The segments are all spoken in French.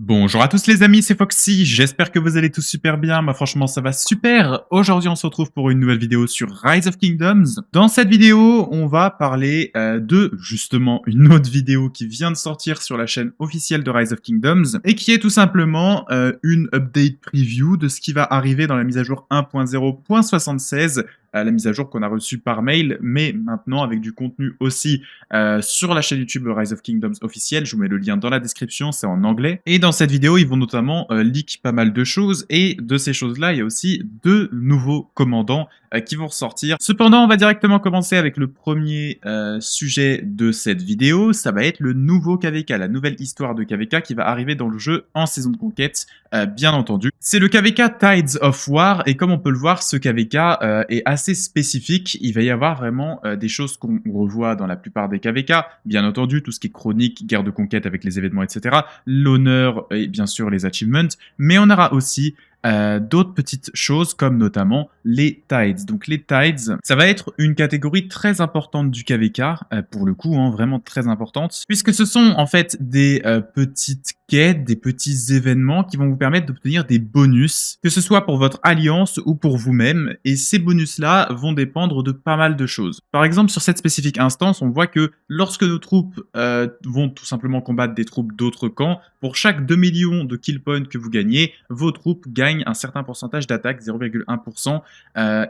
Bonjour à tous les amis, c'est Foxy, j'espère que vous allez tous super bien, moi franchement ça va super. Aujourd'hui on se retrouve pour une nouvelle vidéo sur Rise of Kingdoms. Dans cette vidéo, on va parler de justement une autre vidéo qui vient de sortir sur la chaîne officielle de Rise of Kingdoms et qui est tout simplement une update preview de ce qui va arriver dans la mise à jour 1.0.76. La mise à jour qu'on a reçue par mail, mais maintenant avec du contenu aussi sur la chaîne YouTube Rise of Kingdoms officielle. Je vous mets le lien dans la description, c'est en anglais. Et dans cette vidéo, ils vont notamment leak pas mal de choses, et de ces choses-là, il y a aussi deux nouveaux commandants qui vont ressortir. Cependant, on va directement commencer avec le premier sujet de cette vidéo. Ça va être le nouveau KVK, la nouvelle histoire de KVK qui va arriver dans le jeu en saison de conquête, bien entendu. C'est le KVK Tides of War, et comme on peut le voir, ce KVK est assez spécifique. Il va y avoir vraiment des choses qu'on revoit dans la plupart des KVK, bien entendu, tout ce qui est chronique, guerre de conquête avec les événements, etc., l'honneur et bien sûr les achievements, mais on aura aussi d'autres petites choses comme notamment les Tides. Donc les Tides, ça va être une catégorie très importante du KVK, pour le coup, hein, vraiment très importante, puisque ce sont en fait des petites quêtes, des petits événements qui vont vous permettre d'obtenir des bonus, que ce soit pour votre alliance ou pour vous-même, et ces bonus-là vont dépendre de pas mal de choses. Par exemple, sur cette spécifique instance, on voit que lorsque nos troupes vont tout simplement combattre des troupes d'autres camps, pour chaque 2 millions de kill points que vous gagnez, vos troupes gagnent un certain pourcentage d'attaque, 0,1%,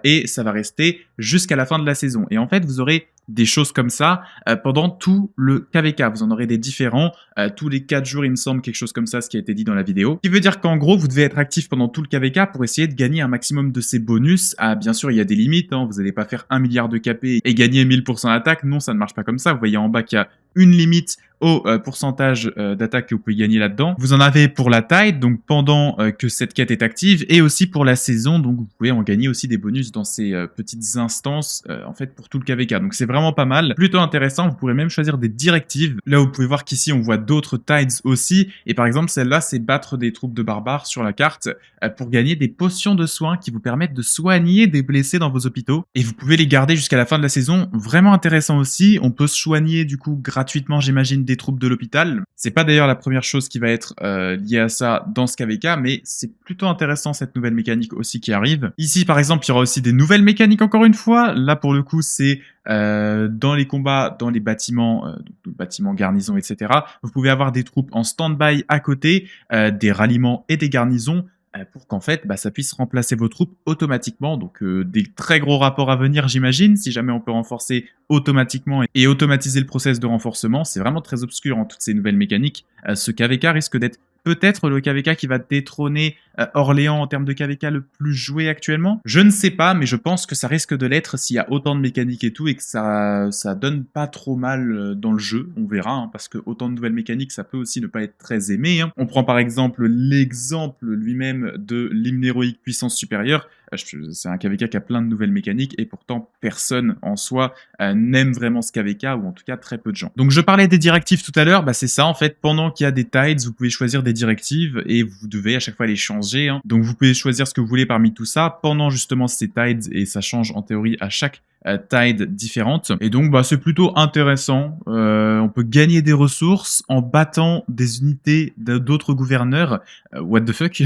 et ça va rester jusqu'à la fin de la saison. Et en fait, vous aurez des choses comme ça pendant tout le KVK. Vous en aurez des différents, tous les 4 jours, il me semble, quelque chose comme ça, ce qui a été dit dans la vidéo. Ce qui veut dire qu'en gros, vous devez être actif pendant tout le KVK pour essayer de gagner un maximum de ces bonus. Ah, bien sûr, il y a des limites, hein. Vous n'allez pas faire 1 milliard de KP et gagner 1000% d'attaque. Non, ça ne marche pas comme ça. Vous voyez en bas qu'il y a une limite au pourcentage d'attaque que vous pouvez gagner là-dedans. Vous en avez pour la Tide, donc pendant que cette quête est active, et aussi pour la saison, donc vous pouvez en gagner aussi des bonus dans ces petites instances, en fait, pour tout le KVK. Donc c'est vraiment pas mal, plutôt intéressant. Vous pourrez même choisir des directives. Là, vous pouvez voir qu'ici, on voit d'autres Tides aussi, et par exemple, celle-là, c'est battre des troupes de barbares sur la carte pour gagner des potions de soins qui vous permettent de soigner des blessés dans vos hôpitaux, et vous pouvez les garder jusqu'à la fin de la saison. Vraiment intéressant aussi. On peut se soigner, du coup, gratuitement, j'imagine, des troupes de l'hôpital. C'est pas d'ailleurs la première chose qui va être liée à ça dans ce KVK, mais c'est plutôt intéressant cette nouvelle mécanique aussi qui arrive. Ici par exemple, il y aura aussi des nouvelles mécaniques encore une fois. Là pour le coup, c'est dans les combats, dans les bâtiments, bâtiments, garnisons, etc. Vous pouvez avoir des troupes en stand-by à côté, des ralliements et des garnisons, pour qu'en fait, ça puisse remplacer vos troupes automatiquement. Donc des très gros rapports à venir, j'imagine, si jamais on peut renforcer automatiquement et automatiser le process de renforcement. C'est vraiment très obscur en toutes ces nouvelles mécaniques. Ce KVK risque d'être peut-être le KVK qui va détrôner Orléans en termes de KVK le plus joué actuellement. Je ne sais pas, mais je pense que ça risque de l'être s'il y a autant de mécaniques et tout, et que ça donne pas trop mal dans le jeu. On verra, hein, parce que autant de nouvelles mécaniques, ça peut aussi ne pas être très aimé. Hein. On prend par exemple l'exemple lui-même de l'hymne héroïque puissance supérieure. C'est un KVK qui a plein de nouvelles mécaniques, et pourtant personne en soi n'aime vraiment ce KVK, ou en tout cas très peu de gens. Donc je parlais des directives tout à l'heure, c'est ça en fait. Pendant qu'il y a des Tides, vous pouvez choisir des directives et vous devez à chaque fois les changer. Hein. Donc vous pouvez choisir ce que vous voulez parmi tout ça pendant justement ces Tides, et ça change en théorie à chaque Tide différente. Et donc c'est plutôt intéressant. On peut gagner des ressources en battant des unités d'autres gouverneurs. What the fuck.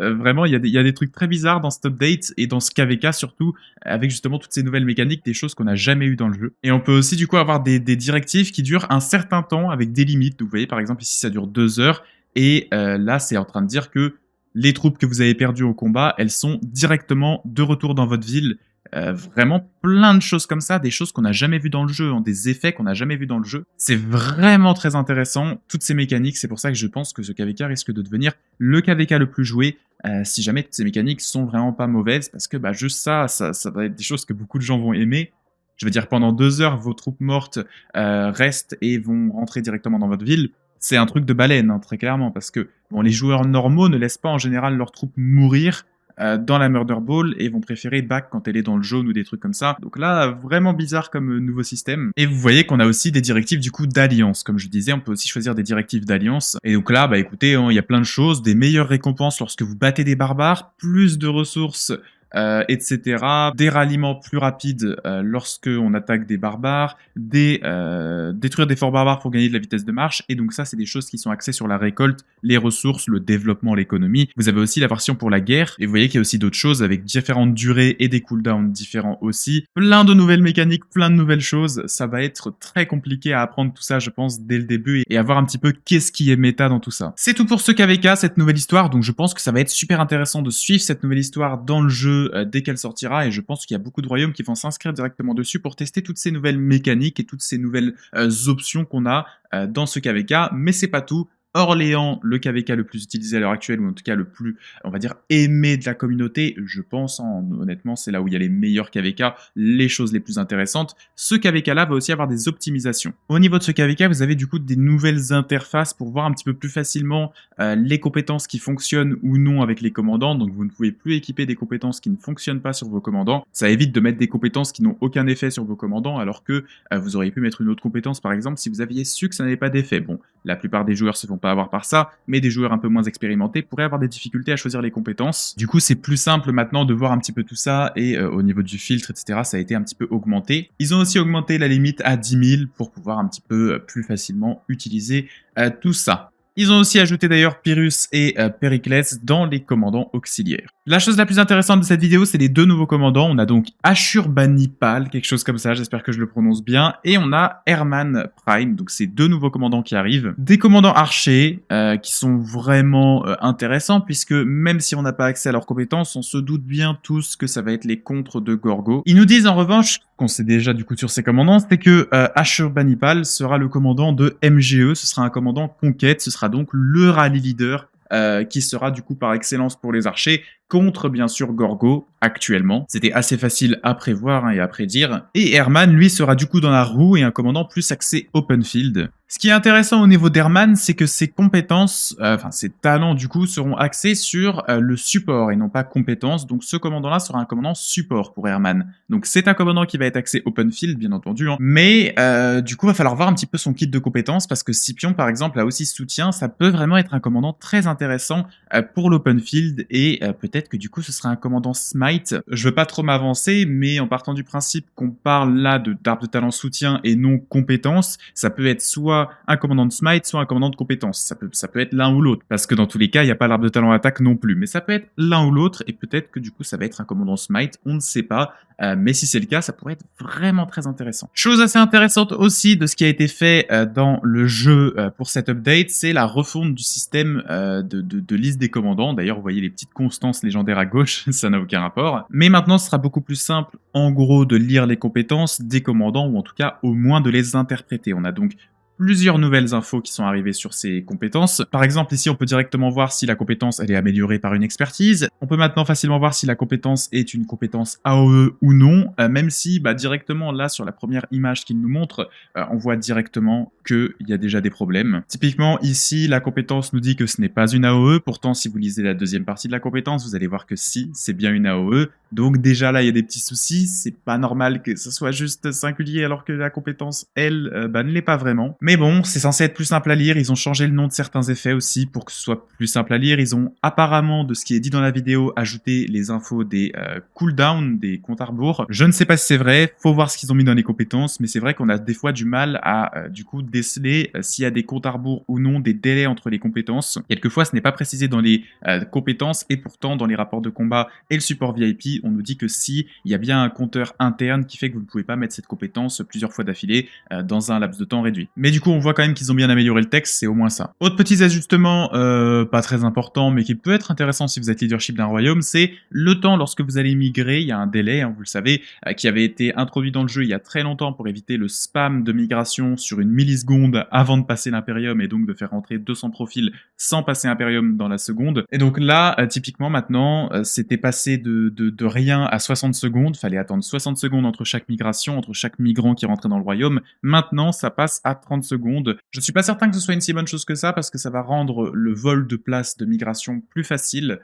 Vraiment, il y a des trucs très bizarres dans cette update et dans ce KVK surtout, avec justement toutes ces nouvelles mécaniques, des choses qu'on n'a jamais eues dans le jeu. Et on peut aussi du coup avoir des directives qui durent un certain temps avec des limites. Donc, vous voyez par exemple ici ça dure 2 heures, et là c'est en train de dire que les troupes que vous avez perdues au combat, elles sont directement de retour dans votre ville. Vraiment plein de choses comme ça, des choses qu'on n'a jamais vues dans le jeu, hein, des effets qu'on n'a jamais vus dans le jeu. C'est vraiment très intéressant, toutes ces mécaniques. C'est pour ça que je pense que ce KVK risque de devenir le KVK le plus joué, si jamais toutes ces mécaniques sont vraiment pas mauvaises, parce que juste ça va être des choses que beaucoup de gens vont aimer. Je veux dire, pendant 2 heures, vos troupes mortes restent et vont rentrer directement dans votre ville. C'est un truc de baleine, hein, très clairement, parce que les joueurs normaux ne laissent pas en général leurs troupes mourir dans la Murder Ball, et vont préférer back quand elle est dans le jaune ou des trucs comme ça. Donc là, vraiment bizarre comme nouveau système. Et vous voyez qu'on a aussi des directives du coup d'alliance. Comme je disais, on peut aussi choisir des directives d'alliance. Et donc là, écoutez, il y a plein de choses, des meilleures récompenses lorsque vous battez des barbares, plus de ressources etc. Des ralliements plus rapides lorsque on attaque des barbares, détruire des forts barbares pour gagner de la vitesse de marche, et donc ça c'est des choses qui sont axées sur la récolte, les ressources, le développement, l'économie. Vous avez aussi la version pour la guerre, et vous voyez qu'il y a aussi d'autres choses avec différentes durées et des cooldowns différents aussi. Plein de nouvelles mécaniques, plein de nouvelles choses. Ça va être très compliqué à apprendre tout ça, je pense, dès le début, et à voir un petit peu qu'est-ce qui est méta dans tout ça. C'est tout pour ce KVK, cette nouvelle histoire, donc je pense que ça va être super intéressant de suivre cette nouvelle histoire dans le jeu dès qu'elle sortira, et je pense qu'il y a beaucoup de royaumes qui vont s'inscrire directement dessus pour tester toutes ces nouvelles mécaniques et toutes ces nouvelles options qu'on a dans ce KVK, mais c'est pas tout. Orléans, le KVK le plus utilisé à l'heure actuelle, ou en tout cas le plus, on va dire, aimé de la communauté, je pense, hein, honnêtement, c'est là où il y a les meilleurs KVK, les choses les plus intéressantes. Ce KVK-là va aussi avoir des optimisations. Au niveau de ce KVK, vous avez du coup des nouvelles interfaces pour voir un petit peu plus facilement les compétences qui fonctionnent ou non avec les commandants, donc vous ne pouvez plus équiper des compétences qui ne fonctionnent pas sur vos commandants. Ça évite de mettre des compétences qui n'ont aucun effet sur vos commandants, alors que vous auriez pu mettre une autre compétence, par exemple, si vous aviez su que ça n'avait pas d'effet. Bon, la plupart des joueurs se font pas avoir par ça, mais des joueurs un peu moins expérimentés pourraient avoir des difficultés à choisir les compétences. Du coup, c'est plus simple maintenant de voir un petit peu tout ça, et au niveau du filtre, etc., ça a été un petit peu augmenté. Ils ont aussi augmenté la limite à 10 000 pour pouvoir un petit peu plus facilement utiliser tout ça. Ils ont aussi ajouté d'ailleurs Pyrrhus et Périclès dans les commandants auxiliaires. La chose la plus intéressante de cette vidéo, c'est les deux nouveaux commandants. On a donc Ashurbanipal, quelque chose comme ça, j'espère que je le prononce bien, et on a Herman Prime, donc c'est deux nouveaux commandants qui arrivent. Des commandants archers qui sont vraiment intéressants, puisque même si on n'a pas accès à leurs compétences, on se doute bien tous que ça va être les contres de Gorgo. Ils nous disent en revanche, qu'on sait déjà du coup sur ces commandants, c'est que Ashurbanipal sera le commandant de MGE, ce sera un commandant conquête, ce sera donc le rallye leader qui sera du coup par excellence pour les archers, contre bien sûr Gorgo actuellement. C'était assez facile à prévoir et à prédire. Et Herman, lui, sera du coup dans la roue et un commandant plus axé open field. Ce qui est intéressant au niveau d'Herman, c'est que ses compétences, enfin ses talents du coup, seront axés sur le support et non pas compétences. Donc ce commandant-là sera un commandant support pour Herman. Donc c'est un commandant qui va être axé open field, bien entendu. Hein. Mais du coup, il va falloir voir un petit peu son kit de compétences parce que Scipion, par exemple, a aussi soutien. Ça peut vraiment être un commandant très intéressant pour l'open field et peut-être que du coup ce sera un commandant smite. Je veux pas trop m'avancer, mais en partant du principe qu'on parle là d'arbre de talent soutien et non compétence, ça peut être soit un commandant de smite, soit un commandant de compétence. Ça peut être l'un ou l'autre, parce que dans tous les cas, il n'y a pas l'arbre de talent attaque non plus, mais ça peut être l'un ou l'autre, et peut-être que du coup ça va être un commandant smite, on ne sait pas, mais si c'est le cas, ça pourrait être vraiment très intéressant. Chose assez intéressante aussi de ce qui a été fait dans le jeu pour cette update, c'est la refonte du système de liste des commandants. D'ailleurs, vous voyez les petites constances légendaires à gauche, ça n'a aucun rapport. Mais maintenant, ce sera beaucoup plus simple, en gros, de lire les compétences des commandants, ou en tout cas, au moins de les interpréter. On a donc plusieurs nouvelles infos qui sont arrivées sur ces compétences. Par exemple, ici, on peut directement voir si la compétence elle est améliorée par une expertise. On peut maintenant facilement voir si la compétence est une compétence AOE ou non, même si directement là, sur la première image qu'il nous montre, on voit directement qu'il y a déjà des problèmes. Typiquement, ici, la compétence nous dit que ce n'est pas une AOE. Pourtant, si vous lisez la deuxième partie de la compétence, vous allez voir que si, c'est bien une AOE. Donc déjà là, il y a des petits soucis. C'est pas normal que ce soit juste singulier alors que la compétence, elle, ne l'est pas vraiment. Mais bon, c'est censé être plus simple à lire, ils ont changé le nom de certains effets aussi pour que ce soit plus simple à lire. Ils ont apparemment, de ce qui est dit dans la vidéo, ajouté les infos des cooldowns, des comptes à rebours. Je ne sais pas si c'est vrai, faut voir ce qu'ils ont mis dans les compétences, mais c'est vrai qu'on a des fois du mal à du coup déceler s'il y a des comptes à rebours ou non, des délais entre les compétences. Quelquefois, ce n'est pas précisé dans les compétences et pourtant dans les rapports de combat et le support VIP, on nous dit que si il y a bien un compteur interne qui fait que vous ne pouvez pas mettre cette compétence plusieurs fois d'affilée dans un laps de temps réduit. Mais du coup, on voit quand même qu'ils ont bien amélioré le texte, c'est au moins ça. Autre petits ajustements, pas très importants, mais qui peut être intéressant si vous êtes leadership d'un royaume, c'est le temps lorsque vous allez migrer. Il y a un délai, hein, vous le savez, qui avait été introduit dans le jeu il y a très longtemps pour éviter le spam de migration sur une milliseconde avant de passer l'Imperium et donc de faire rentrer 200 profils sans passer Imperium dans la seconde. Et donc là, typiquement maintenant, c'était passé de rien à 60 secondes. Fallait attendre 60 secondes entre chaque migration, entre chaque migrant qui rentrait dans le royaume. Maintenant, ça passe à 30 secondes. Je suis pas certain que ce soit une si bonne chose que ça parce que ça va rendre le vol de place de migration plus facile.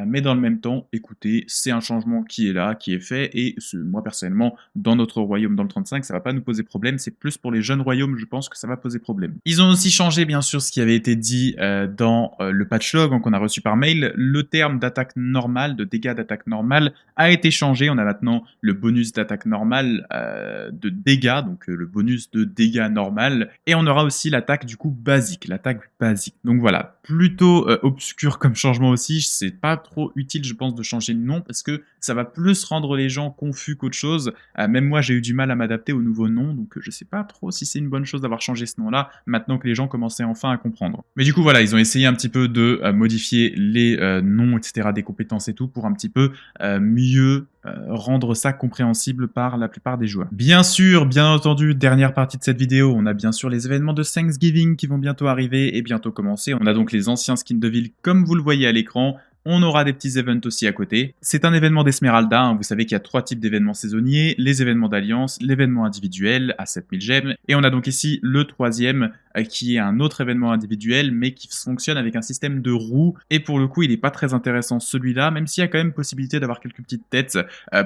mais dans le même temps, écoutez, c'est un changement qui est là, qui est fait et moi personnellement, dans notre royaume, dans le 35, ça va pas nous poser problème. C'est plus pour les jeunes royaumes, je pense que ça va poser problème. Ils ont aussi changé, bien sûr, ce qui avait été dit dans le patch log qu'on a reçu par mail. Le terme d'attaque normale, de dégâts d'attaque normale, a été changé. On a maintenant le bonus d'attaque normale de dégâts, donc le bonus de dégâts normal. Et on aura aussi l'attaque du coup basique, l'attaque basique. Donc voilà, plutôt obscur comme changement aussi. C'est pas trop utile, je pense, de changer de nom parce que ça va plus rendre les gens confus qu'autre chose. Même moi, j'ai eu du mal à m'adapter au nouveau nom, donc je sais pas trop si c'est une bonne chose d'avoir changé ce nom-là, maintenant que les gens commençaient enfin à comprendre. Mais du coup, voilà, ils ont essayé un petit peu de modifier les noms, etc., des compétences et tout, pour un petit peu mieux rendre ça compréhensible par la plupart des joueurs. Bien sûr, bien entendu, dernière partie de cette vidéo, on a bien sûr les événements de Thanksgiving qui vont bientôt arriver et bientôt commencer. On a donc les anciens skins de ville comme vous le voyez à l'écran. On aura des petits events aussi à côté. C'est un événement d'Esmeralda, hein. Vous savez qu'il y a 3 types d'événements saisonniers, les événements d'alliance, l'événement individuel à 7000 gemmes, et on a donc ici le 3e qui est un autre événement individuel, mais qui fonctionne avec un système de roues, et pour le coup il n'est pas très intéressant celui-là, même s'il y a quand même possibilité d'avoir quelques petites têtes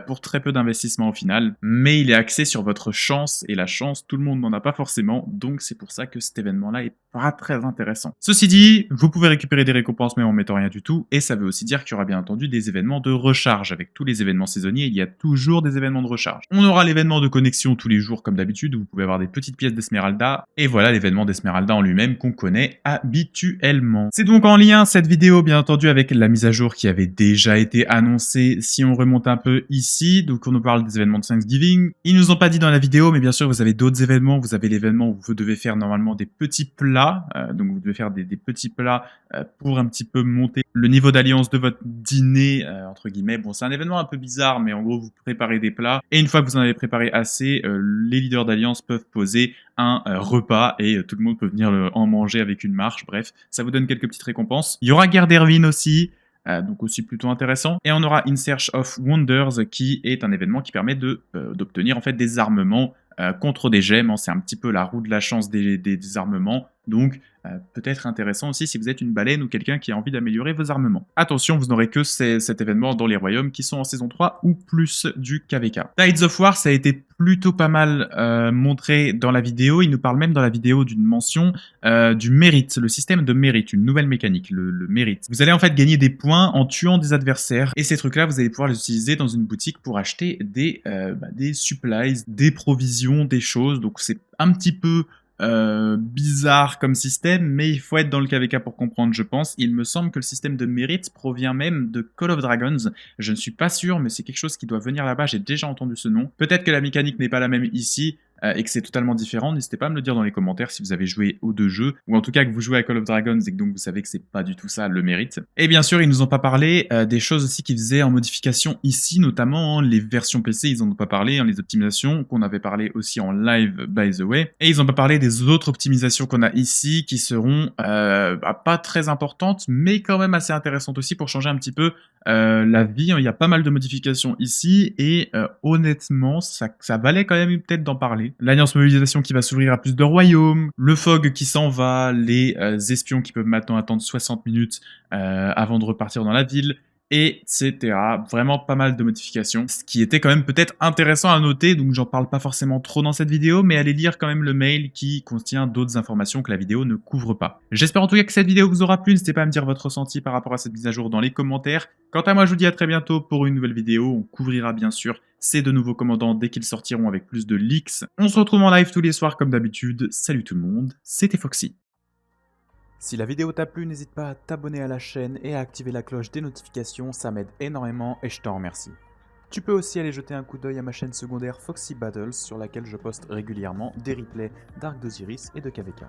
pour très peu d'investissement au final, mais il est axé sur votre chance, et la chance tout le monde n'en a pas forcément, donc c'est pour ça que cet événement-là est pas très intéressant. Ceci dit, vous pouvez récupérer des récompenses même en mettant rien du tout, et ça veut aussi dire qu'il y aura bien entendu des événements de recharge. Avec tous les événements saisonniers, il y a toujours des événements de recharge. On aura l'événement de connexion tous les jours comme d'habitude, où vous pouvez avoir des petites pièces d'Esmeralda, et voilà l'événement d'Esmeralda en lui-même qu'on connaît habituellement. C'est donc en lien cette vidéo bien entendu avec la mise à jour qui avait déjà été annoncée si on remonte un peu ici, donc on nous parle des événements de Thanksgiving. Ils nous ont pas dit dans la vidéo, mais bien sûr vous avez d'autres événements, vous avez l'événement où vous devez faire normalement des petits plats, donc vous devez faire des petits plats pour un petit peu monter le niveau d'alliance de votre dîner, entre guillemets. Bon, c'est un événement un peu bizarre, mais en gros, vous préparez des plats. Et une fois que vous en avez préparé assez, les leaders d'alliance peuvent poser un repas et tout le monde peut venir en manger avec une marche. Bref, ça vous donne quelques petites récompenses. Il y aura Guerre d'Erwin aussi. Donc aussi plutôt intéressant. Et on aura In Search of Wonders qui est un événement qui permet d'obtenir en fait des armements contre des gemmes. C'est un petit peu la roue de la chance des armements. Donc peut-être intéressant aussi si vous êtes une baleine ou quelqu'un qui a envie d'améliorer vos armements. Attention, vous n'aurez que cet événement dans les royaumes qui sont en saison 3 ou plus du KVK. Tides of War, ça a été plutôt pas mal montré dans la vidéo. Il nous parle même dans la vidéo d'une mention du mérite, le système de mérite, une nouvelle mécanique, le mérite. Vous allez en fait gagner des points en tuant des adversaires et ces trucs-là, vous allez pouvoir les utiliser dans une boutique pour acheter des supplies, des provisions, des choses. Donc c'est un petit peu bizarre comme système, mais il faut être dans le KVK pour comprendre, je pense. Il me semble que le système de mérite provient même de Call of Dragons. Je ne suis pas sûr, mais c'est quelque chose qui doit venir là-bas. J'ai déjà entendu ce nom. Peut-être que la mécanique n'est pas la même ici, et que c'est totalement différent. N'hésitez pas à me le dire dans les commentaires si vous avez joué aux deux jeux, ou en tout cas que vous jouez à Call of Dragons et que donc vous savez que c'est pas du tout ça le mérite. Et bien sûr, ils nous ont pas parlé des choses aussi qu'ils faisaient en modification ici, notamment les versions PC, ils en ont pas parlé, les optimisations qu'on avait parlé aussi en live by the way, et ils ont pas parlé des autres optimisations qu'on a ici qui seront pas très importantes, mais quand même assez intéressantes aussi pour changer un petit peu la vie. Il y a pas mal de modifications ici, et honnêtement, ça valait quand même peut-être d'en parler. L'alliance mobilisation qui va s'ouvrir à plus de royaumes, le fog qui s'en va, les espions qui peuvent maintenant attendre 60 minutes avant de repartir dans la ville, etc. Vraiment pas mal de modifications, ce qui était quand même peut-être intéressant à noter, donc j'en parle pas forcément trop dans cette vidéo, mais allez lire quand même le mail qui contient d'autres informations que la vidéo ne couvre pas. J'espère en tout cas que cette vidéo vous aura plu, n'hésitez pas à me dire votre ressenti par rapport à cette mise à jour dans les commentaires. Quant à moi, je vous dis à très bientôt pour une nouvelle vidéo, on couvrira bien sûr ces deux nouveaux commandants dès qu'ils sortiront avec plus de leaks. On se retrouve en live tous les soirs comme d'habitude, salut tout le monde, c'était Foxy. Si la vidéo t'a plu, n'hésite pas à t'abonner à la chaîne et à activer la cloche des notifications, ça m'aide énormément et je t'en remercie. Tu peux aussi aller jeter un coup d'œil à ma chaîne secondaire Foxy Battles sur laquelle je poste régulièrement des replays d'Arc d'Osiris et de KVK.